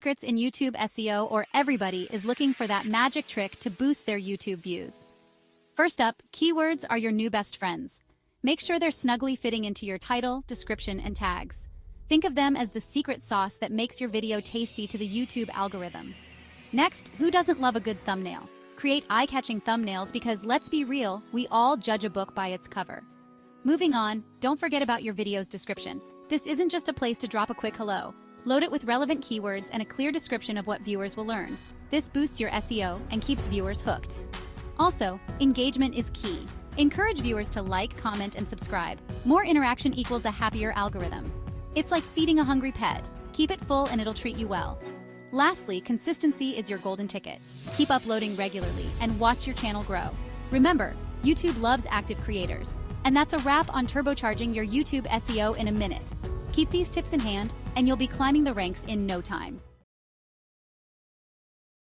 secrets in YouTube SEO, or everybody is looking for that magic trick to boost their YouTube views. First up, keywords are your new best friends. Make sure they're snugly fitting into your title, description, and tags. Think of them as the secret sauce that makes your video tasty to the YouTube algorithm. Next, who doesn't love a good thumbnail? Create eye-catching thumbnails because, let's be real, we all judge a book by its cover. Moving on, don't forget about your video's description. This isn't just a place to drop a quick hello. Load it with relevant keywords and a clear description of what viewers will learn. This boosts your SEO and keeps viewers hooked. Also, engagement is key. Encourage viewers to like, comment, and subscribe. More interaction equals a happier algorithm. It's like feeding a hungry pet. Keep it full and it'll treat you well. Lastly, consistency is your golden ticket. Keep uploading regularly and watch your channel grow. Remember, YouTube loves active creators. And that's a wrap on turbocharging your YouTube SEO in a minute. Keep these tips in hand, and you'll be climbing the ranks in no time.